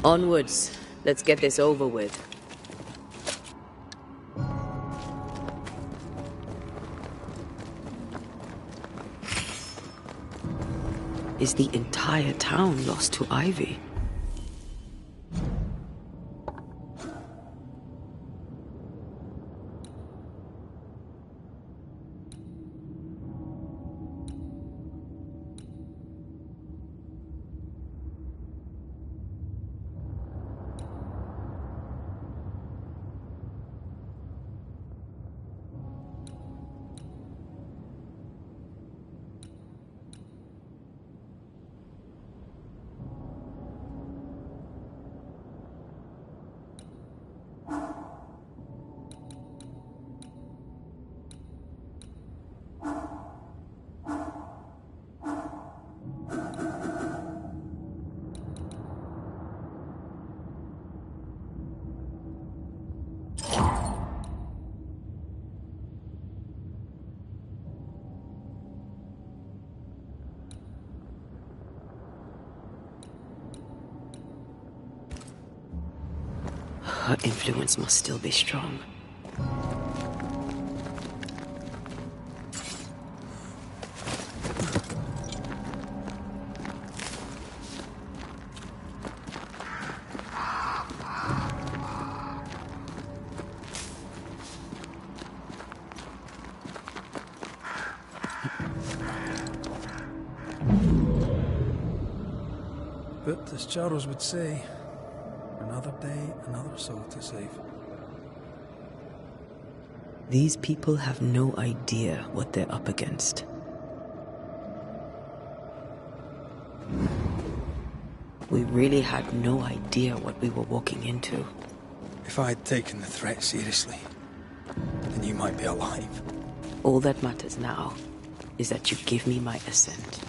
Onwards. Let's get this over with. Is the entire town lost to Ivy? Her influence must still be strong. But as Charles would say, another day, another soul to save. These people have no idea what they're up against. We really had no idea what we were walking into. If I had taken the threat seriously, then you might be alive. All that matters now is that you give me my assent.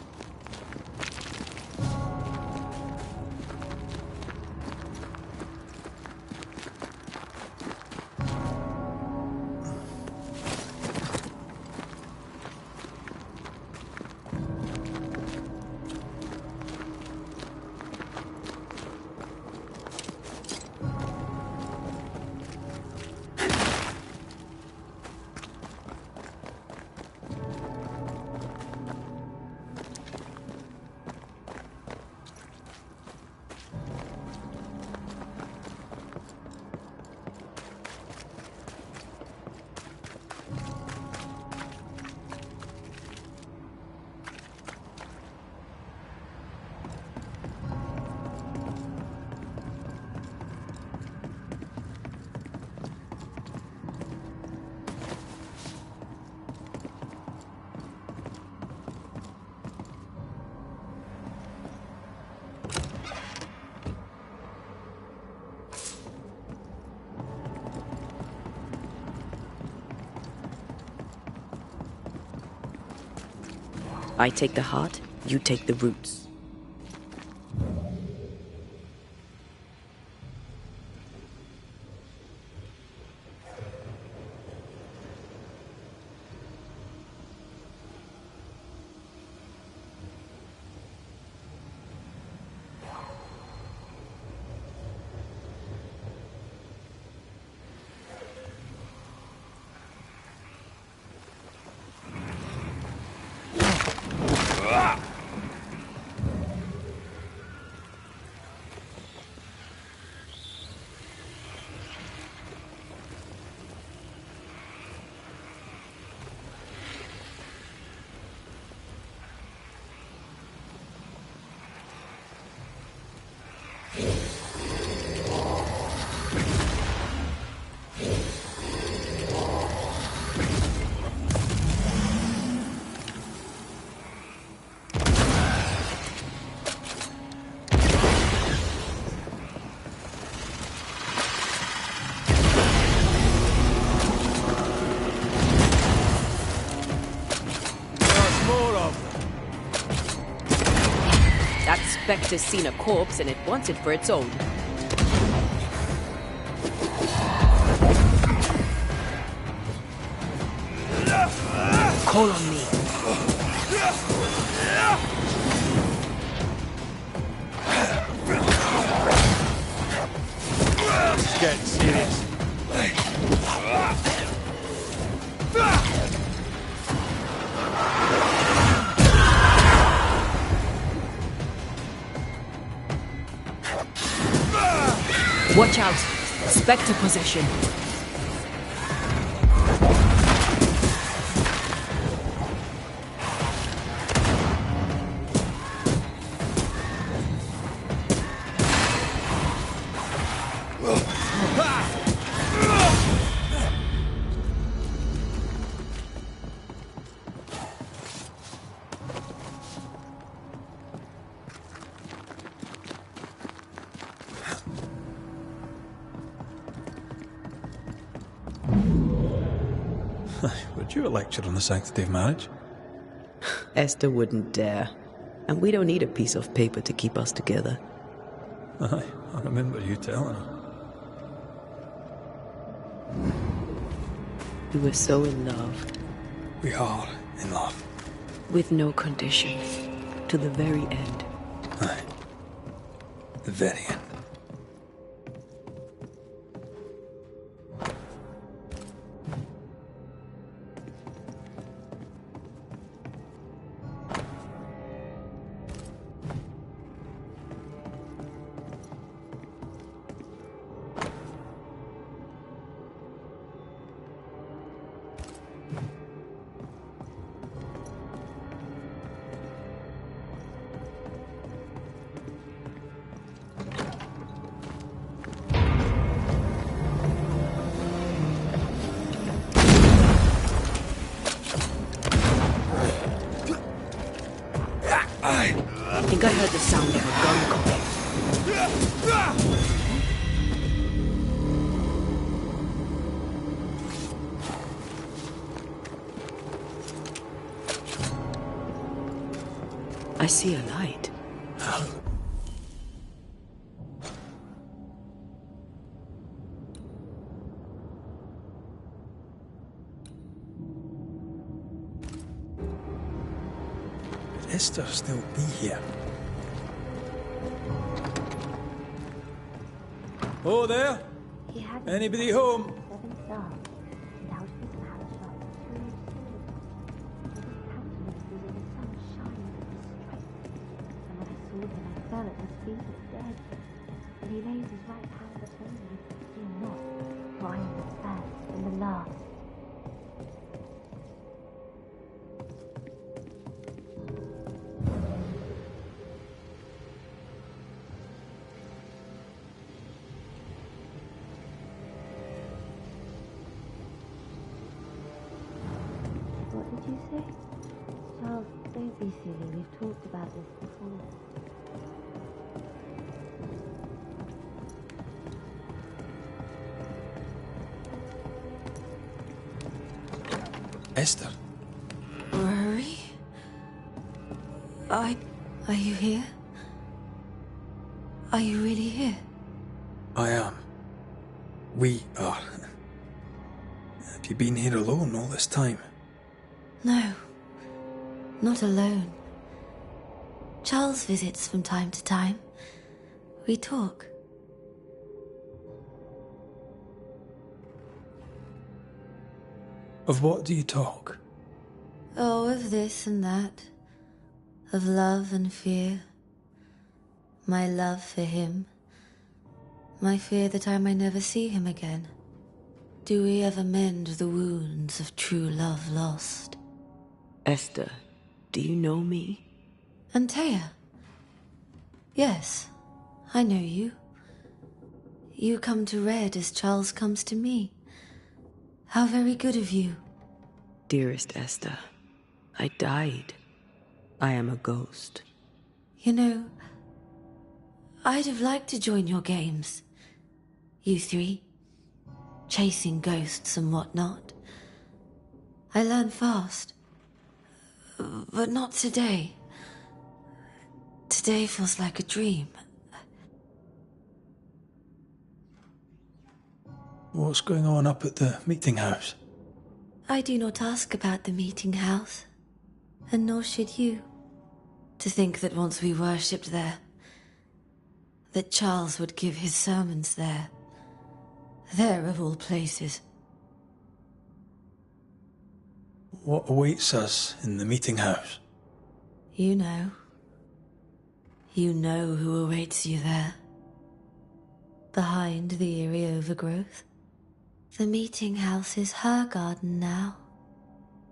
I take the heart, you take the roots. That spectre's seen a corpse and it wants it for its own. Call on me. getting serious. Watch out! Spectre possession. Would you a lecture on the sanctity of marriage? Esther wouldn't dare. And we don't need a piece of paper to keep us together. Aye, I remember you telling her. We were so in love. We are in love. With no conditions. To the very end. Aye. The very end. I think I heard the sound of a gun going. I see a light. Could Esther still be here? Oh, there? Anybody home? He lays his right hand between me. Do not, for I am the first and the last. What did you say? Charles, don't be silly. We've talked about this before. Esther? Rory? Are you here? Are you really here? I am. We are. Have you been here alone all this time? No. Not alone. Charles visits from time to time. We talk. Of what do you talk? Oh, of this and that. Of love and fear. My love for him. My fear that I may never see him again. Do we ever mend the wounds of true love lost? Esther, do you know me? Antea? Yes, I know you. You come to Red as Charles comes to me. How very good of you. Dearest Esther, I died. I am a ghost. You know, I'd have liked to join your games. You three. Chasing ghosts and whatnot. I learn fast. But not today. Today feels like a dream. What's going on up at the meeting house? I do not ask about the meeting house, and nor should you. To think that once we worshipped there, that Charles would give his sermons there, There of all places. What awaits us in the meeting house? You know. You know who awaits you there. Behind the eerie overgrowth. The meeting house is her garden now.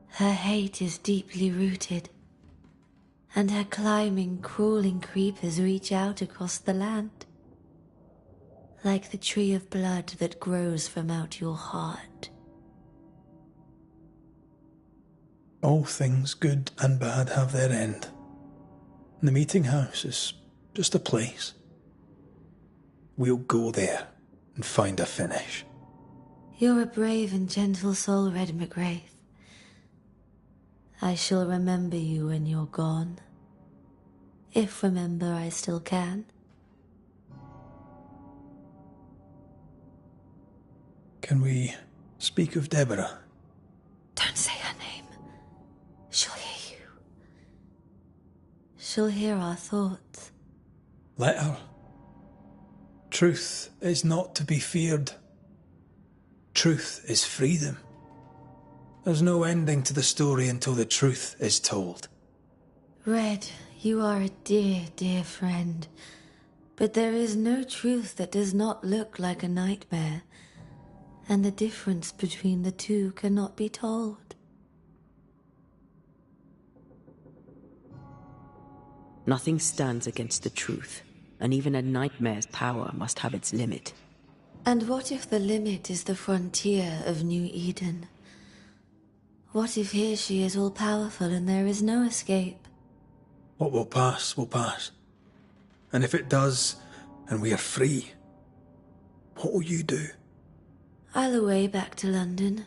Her hate is deeply rooted. And her climbing, crawling creepers reach out across the land. Like the tree of blood that grows from out your heart. All things good and bad have their end. The meeting house is just a place. We'll go there and find a finish. You're a brave and gentle soul, Red McGrath. I shall remember you when you're gone. If remember I still can. Can we speak of Deborah? Don't say her name. She'll hear you. She'll hear our thoughts. Let her. Truth is not to be feared. Truth is freedom. There's no ending to the story until the truth is told. Red, you are a dear, dear friend. But there is no truth that does not look like a nightmare. And the difference between the two cannot be told. Nothing stands against the truth, and even a nightmare's power must have its limit. And what if the limit is the frontier of New Eden? What if here she is all-powerful and there is no escape? What will pass will pass. And if it does, and we are free, what will you do? I'll away back to London.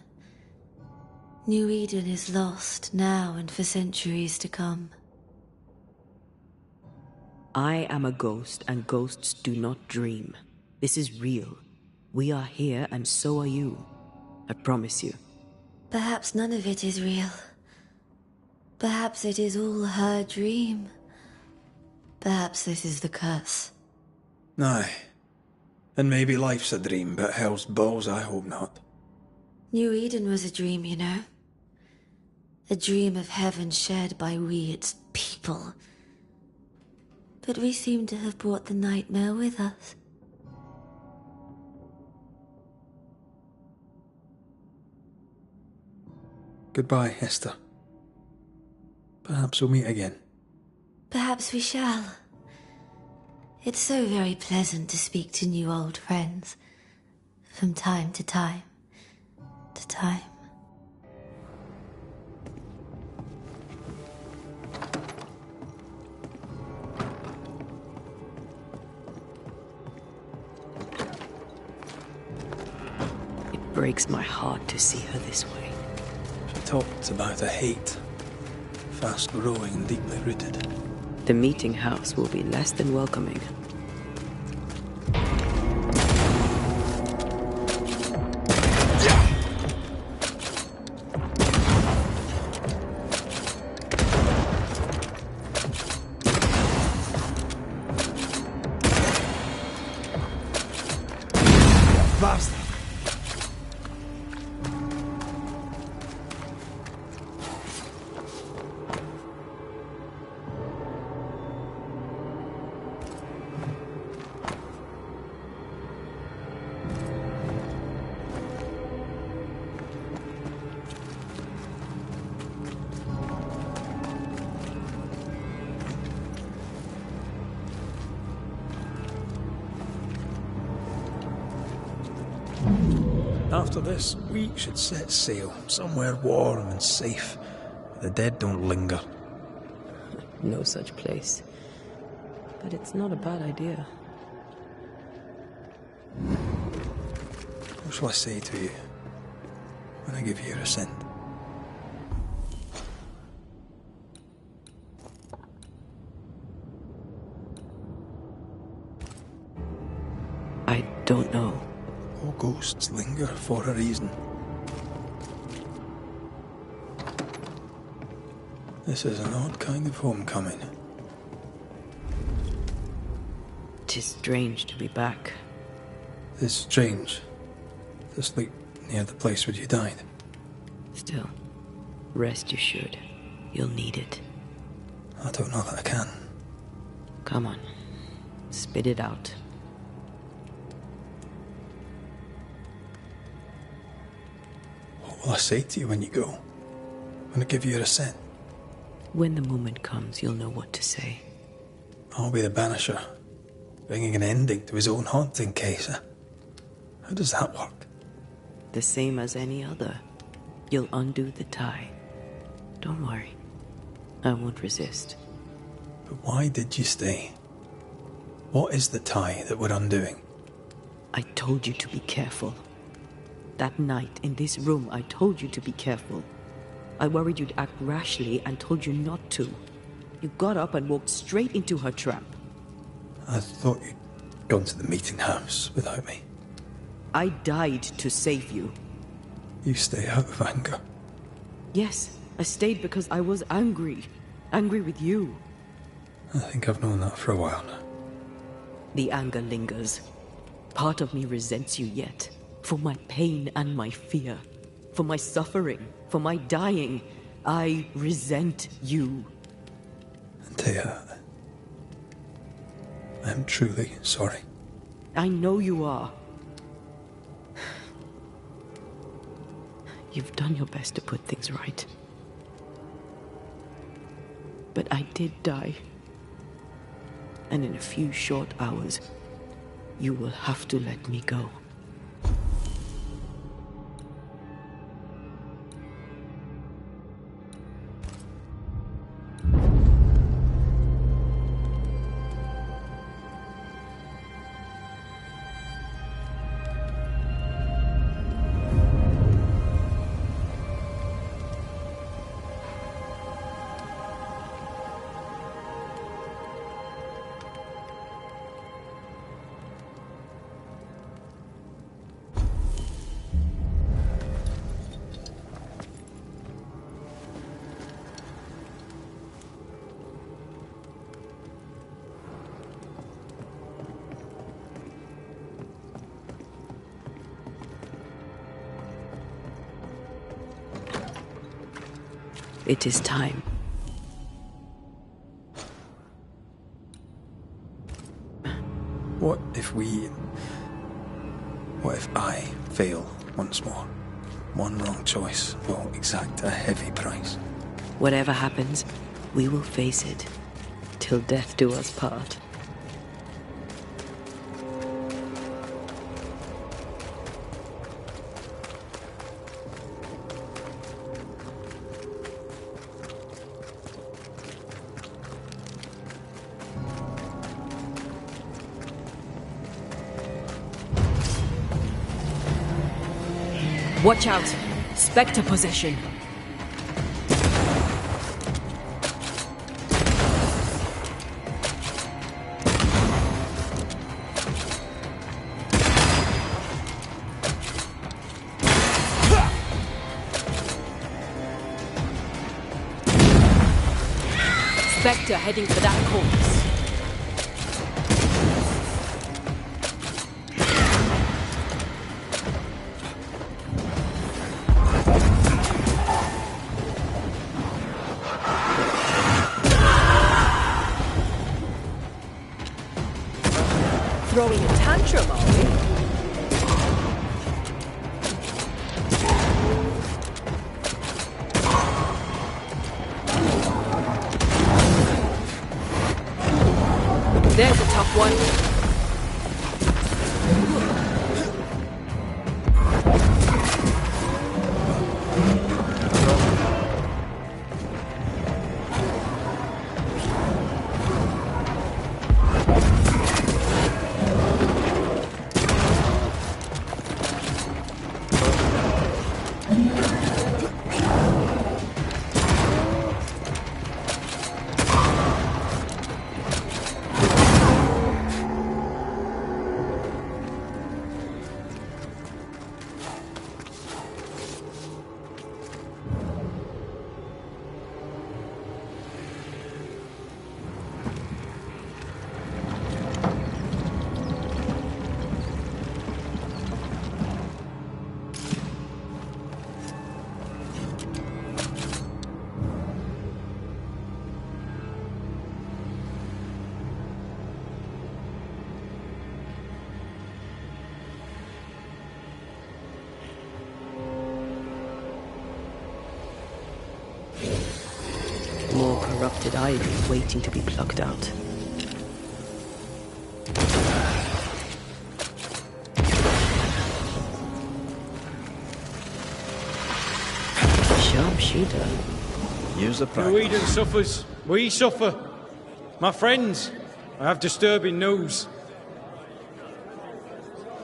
New Eden is lost now and for centuries to come. I am a ghost, and ghosts do not dream. This is real. We are here, and so are you. I promise you. Perhaps none of it is real. Perhaps it is all her dream. Perhaps this is the curse. Aye. And maybe life's a dream, but hell's balls, I hope not. New Eden was a dream, you know. A dream of heaven shared by we, its people. But we seem to have brought the nightmare with us. Goodbye, Esther. Perhaps we'll meet again. Perhaps we shall. It's so very pleasant to speak to new old friends. From time to time. To time. It breaks my heart to see her this way. She talked about a hate, fast growing and deeply rooted. The meeting house will be less than welcoming. Bastard! After this, we should set sail somewhere warm and safe, where the dead don't linger. No such place. But it's not a bad idea. What shall I say to you when I give you your assent? I don't know. All ghosts linger for a reason. This is an odd kind of homecoming. 'Tis strange to be back. 'Tis strange to sleep near the place where you died. Still, rest you should. You'll need it. I don't know that I can. Come on. Spit it out. What will I say to you when you go? When I give you your assent? When the moment comes, you'll know what to say. I'll be the Banisher, bringing an ending to his own haunting case. How does that work? The same as any other. You'll undo the tie. Don't worry. I won't resist. But why did you stay? What is the tie that we're undoing? I told you to be careful. That night, in this room, I told you to be careful. I worried you'd act rashly and told you not to. You got up and walked straight into her trap. I thought you'd gone to the meeting house without me. I died to save you. You stay out of anger. Yes, I stayed because I was angry. Angry with you. I think I've known that for a while now. The anger lingers. Part of me resents you yet. For my pain and my fear. For my suffering. For my dying. I resent you. Antea, I'm truly sorry. I know you are. You've done your best to put things right. But I did die. And in a few short hours, you will have to let me go. It is time. What if I fail once more? One wrong choice will exact a heavy price. Whatever happens, we will face it. Till death do us part. Watch out! Spectre possession! Spectre heading for that corpse. Throwing a tantrum, are we? There's a tough one. twisted ivy waiting to be plucked out. Sharpshooter. Use the The practice. Whedon suffers. We suffer. My friends, I have disturbing news.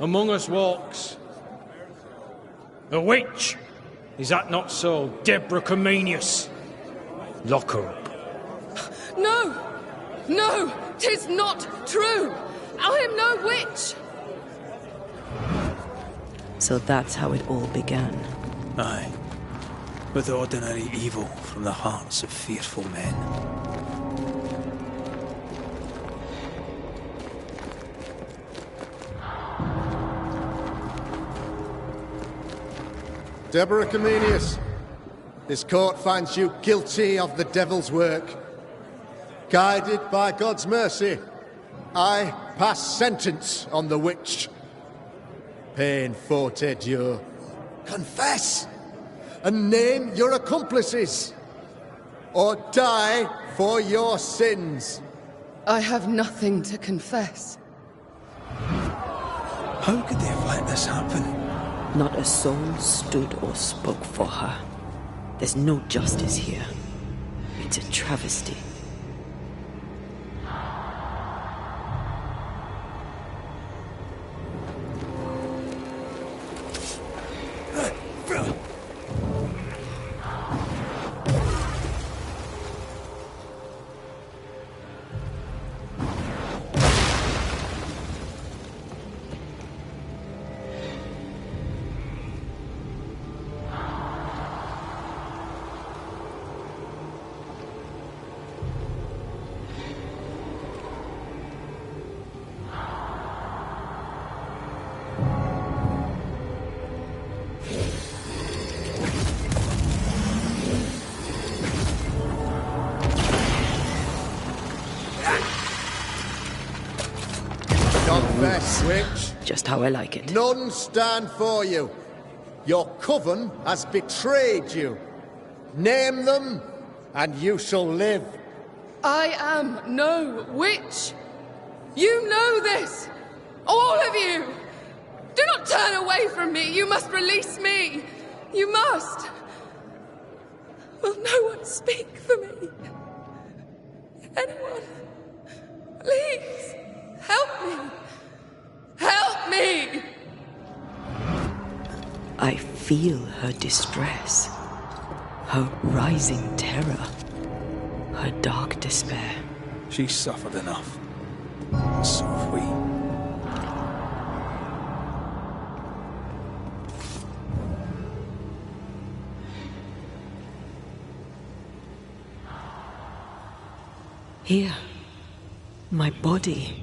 Among us walks a witch. Is that not so, Deborah Comenius? Lock her up. No! No! 'Tis not true! I am no witch! So that's how it all began. Aye. With ordinary evil from the hearts of fearful men. Deborah Comenius, this court finds you guilty of the devil's work. Guided by God's mercy, I pass sentence on the witch. Pain forte Dieu. Confess and name your accomplices, or die for your sins. I have nothing to confess. How could they have let this happen? Not a soul stood or spoke for her. There's no justice here. It's a travesty. Confess, witch. Just how I like it. None stand for you. Your coven has betrayed you. Name them, and you shall live. I am no witch! You know this! All of you! Do not turn away from me! You must release me! You must! Will no one speak for me? Anyone? Please! Help me! Help me! I feel her distress, her rising terror, her dark despair. She's suffered enough. And so have we. Here, my body,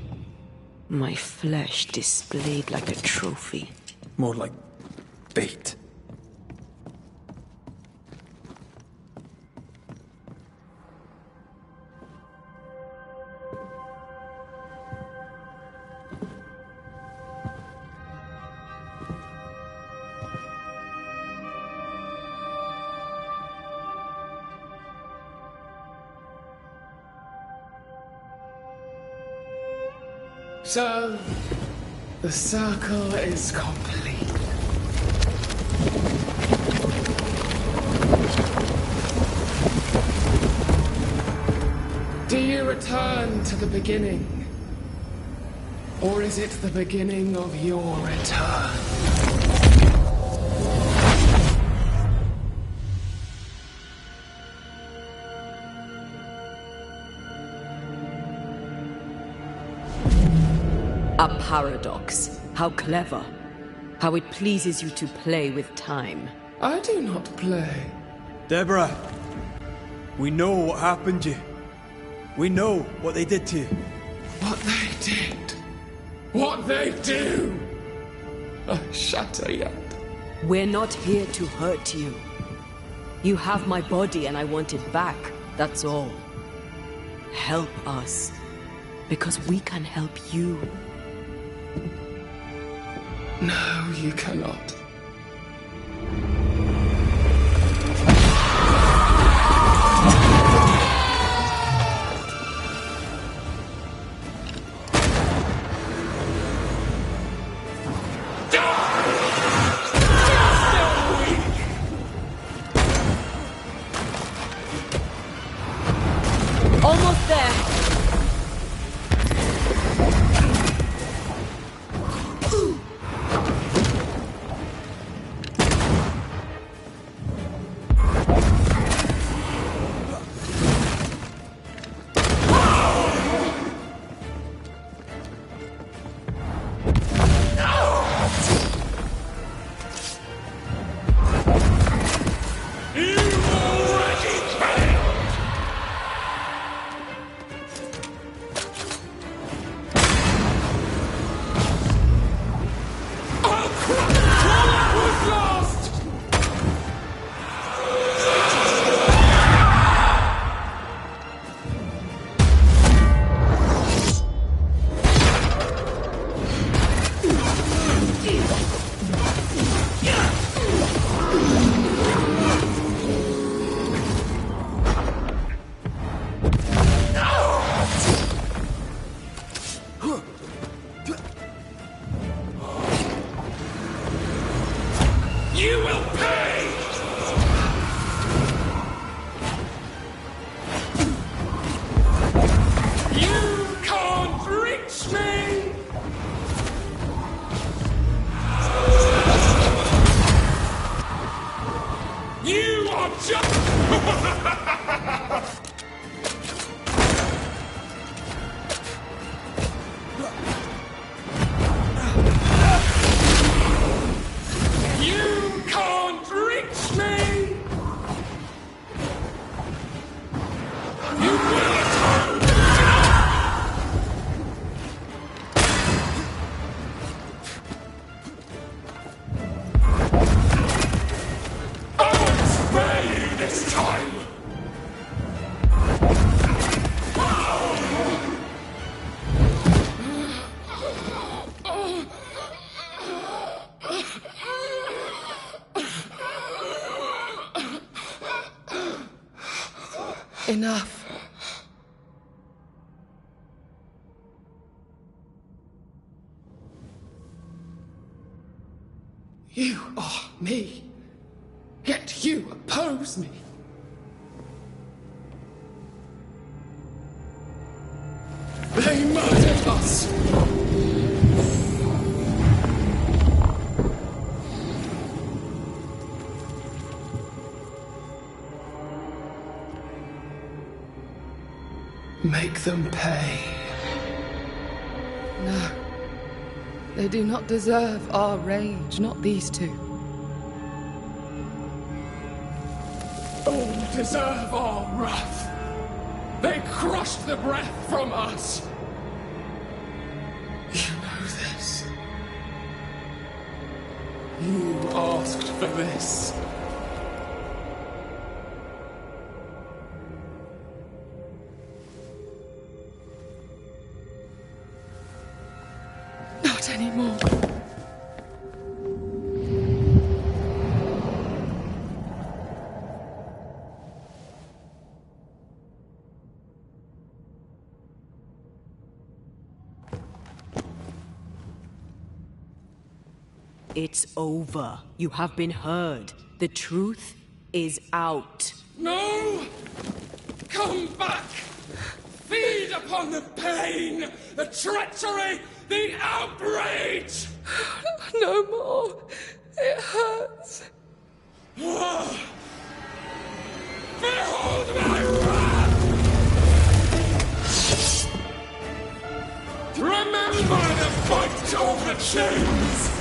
my flesh displayed like a trophy. More like bait. So, the circle is complete. Do you return to the beginning? Or is it the beginning of your return? A paradox. How clever. How it pleases you to play with time. I do not play. Deborah, we know what happened to you. We know what they did to you. What they did. What they do. I shatter yet. We're not here to hurt you. You have my body and I want it back. That's all. Help us. Because we can help you. No, you cannot. You will pay! You can't reach me! You are just... You can't reach me! You will atone! I won't spare you this time! Enough. You are me, yet you oppose me. They murdered us. Make them pay. No. They do not deserve our rage, not these two. All deserve our wrath. They crushed the breath from us. You know this. You asked for this. Not anymore. It's over. You have been heard. The truth is out. No! Come back! Feed upon the pain, the treachery, the outrage! No more. It hurts. Behold my wrath! Remember the fight over the chains!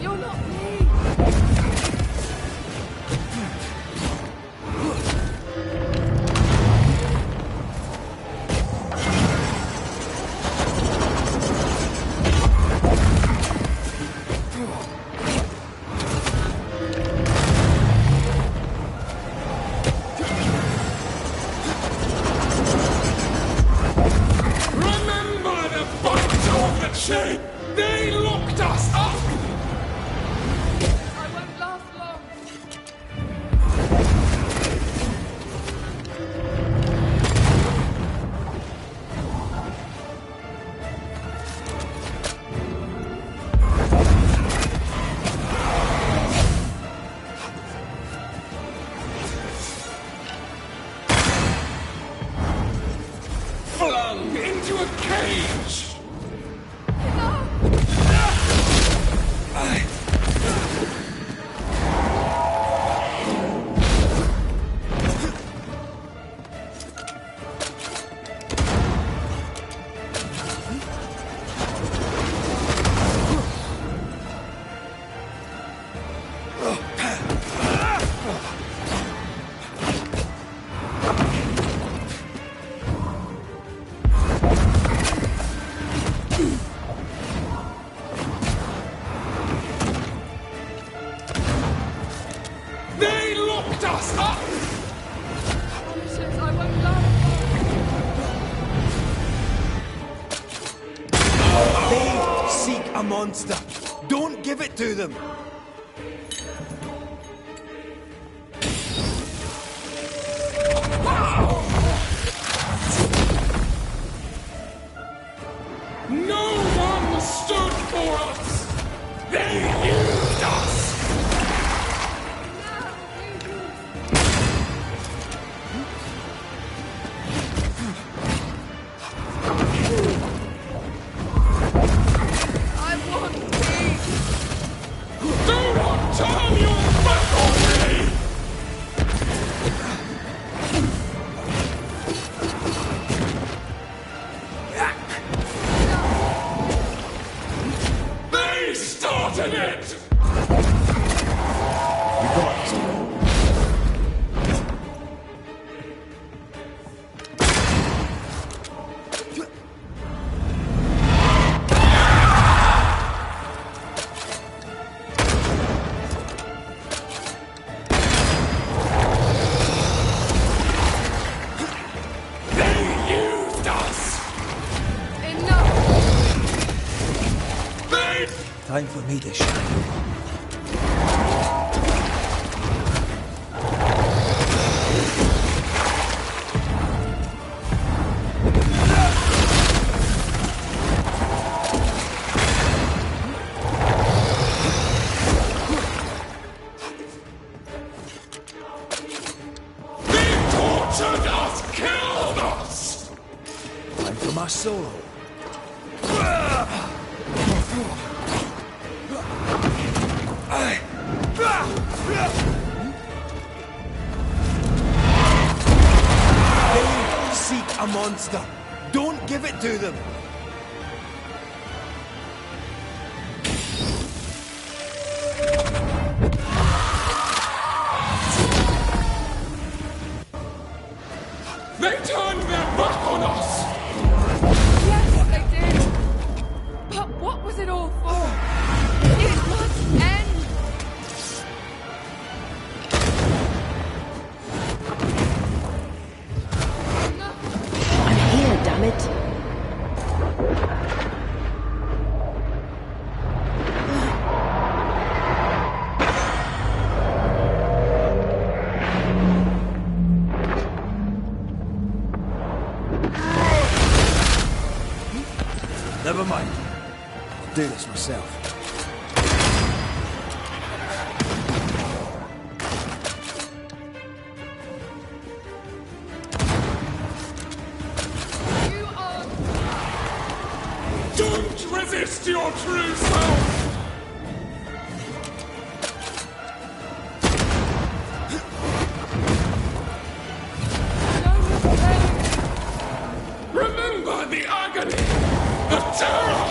You're not me. Remember the fight over the chain! They locked us up! I won't last long. Flung into a cage! They locked us up! Promises, I won't last long. They seek a monster. Don't give it to them. No one stood for us! They used us! rotten it! You got it. Time for me to shine. Time for my solo. They seek a monster. Don't give it to them. They turned their back on us! Yes, they did. But what was it all for? It must end. I'm here, damn it. Never mind. I'll do this myself. You are... Don't resist your true self! No mistake. Remember the agony! The terror!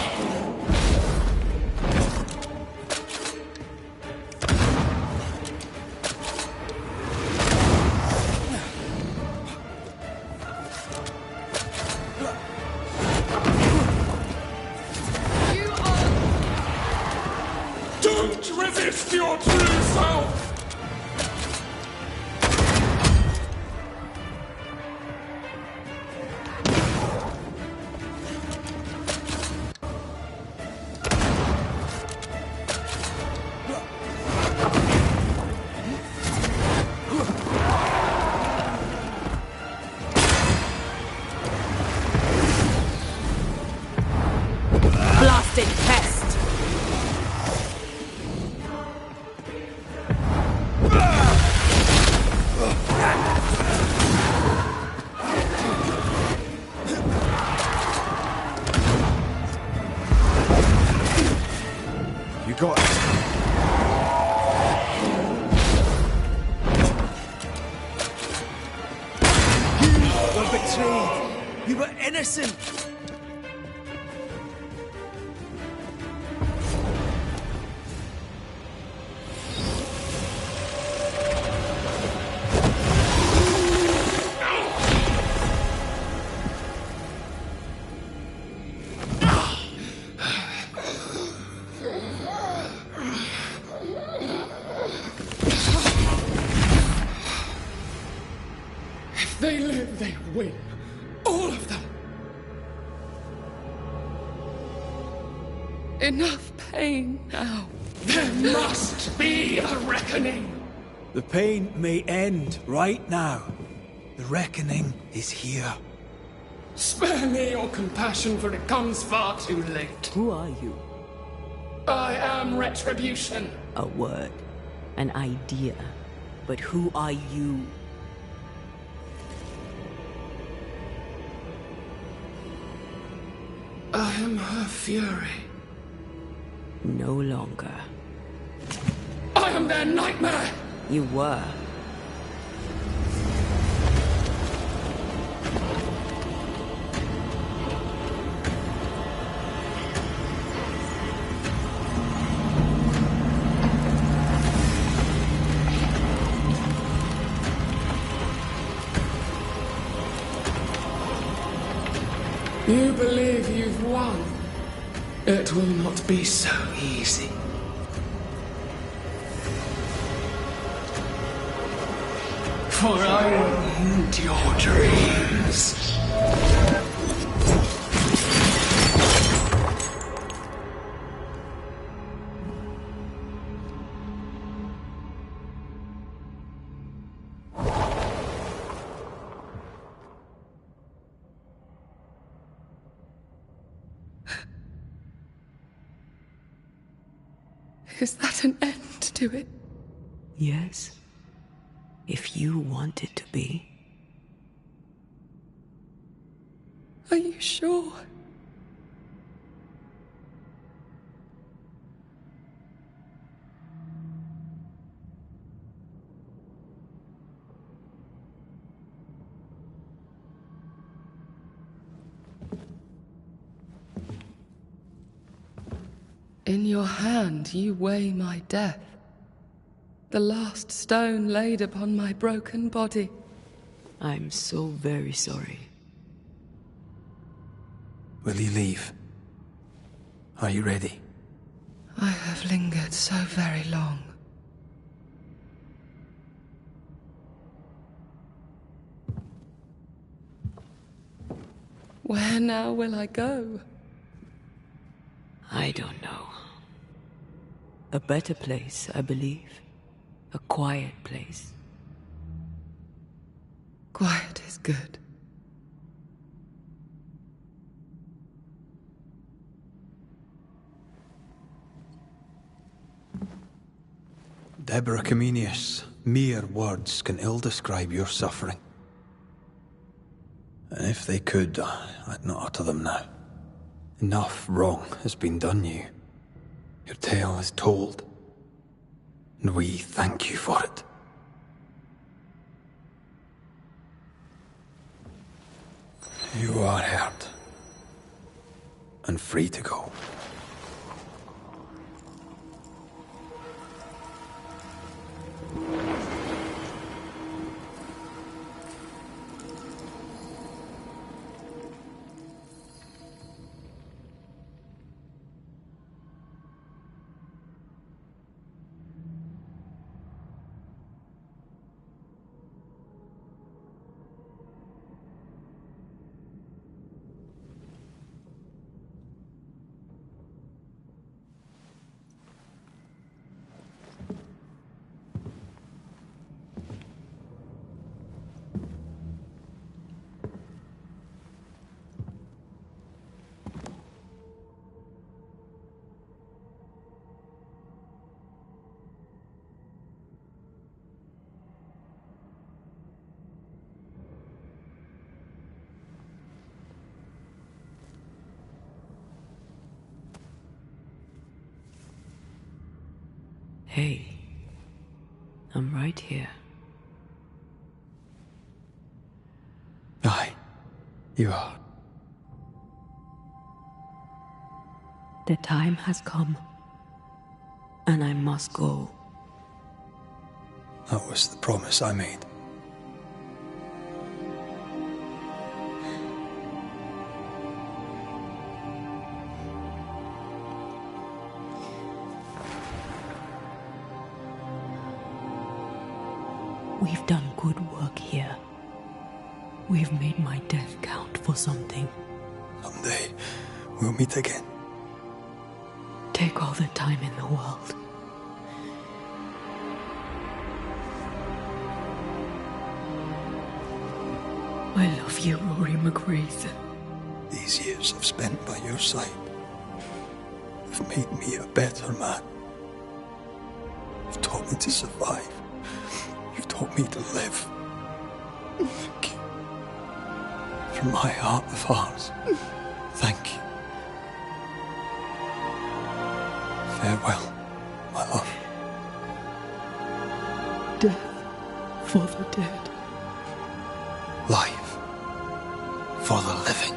You are... Don't resist your true self! Blasted pest! You got it. You were betrayed. You were innocent. If they live, they win. All of them. Enough pain now. There must be a reckoning. The pain may end right now. The reckoning is here. Spare me your compassion, for it comes far too late. Who are you? I am retribution. A word. An idea. But who are you? I am her fury. No longer. I am their nightmare. You were. You believe you've won. It will not be so easy. For I will end your dreams. Is that an end to it? Yes. If you want it to be. Are you sure? In your hand you weigh my death, the last stone laid upon my broken body. I'm so very sorry. Will you leave? Are you ready? I have lingered so very long. Where now will I go? I don't know. A better place, I believe. A quiet place. Quiet is good. Deborah Comenius, mere words can ill describe your suffering. And if they could, I'd not utter them now. Enough wrong has been done you. Your tale is told, and we thank you for it. You are heard, and free to go. Hey, I'm right here. Aye, you are. The time has come, and I must go. That was the promise I made. We've done good work here. We've made my death count for something. Someday, we'll meet again. Take all the time in the world. I love you, Rory McGrath. These years I've spent by your side have made me a better man. You've taught me to survive. You've taught me to live. Thank you. From my heart of hearts, thank you. Farewell, my love. Death for the dead. Life for the living.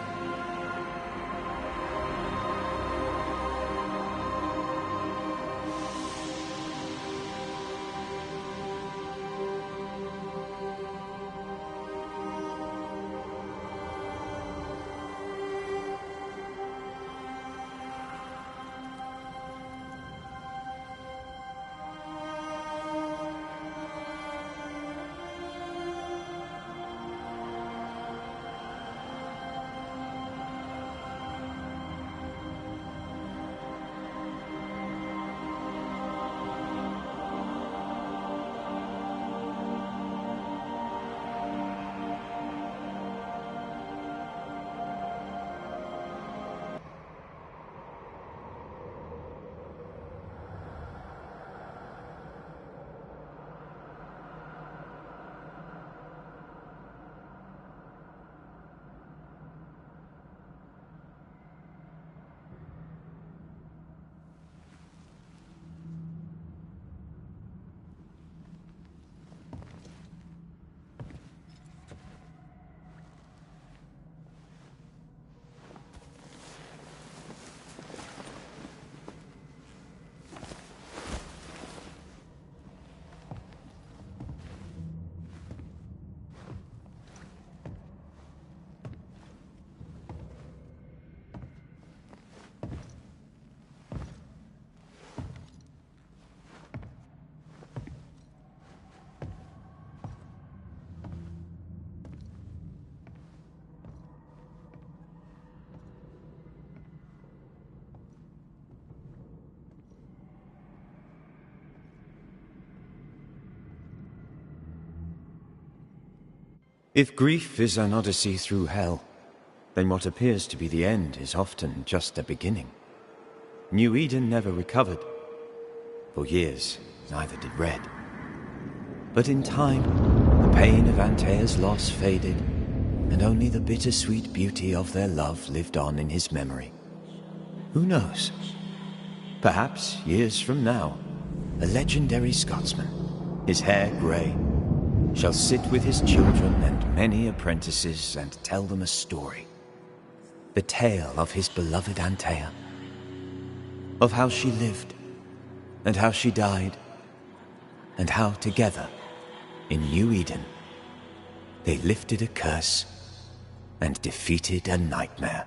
If grief is an odyssey through hell, then what appears to be the end is often just the beginning. New Eden never recovered. For years, neither did Red. But in time, the pain of Antea's loss faded, and only the bittersweet beauty of their love lived on in his memory. Who knows? Perhaps, years from now, a legendary Scotsman, his hair grey, shall sit with his children and many apprentices and tell them a story. The tale of his beloved Antea. Of how she lived, and how she died, and how together, in New Eden, they lifted a curse and defeated a nightmare.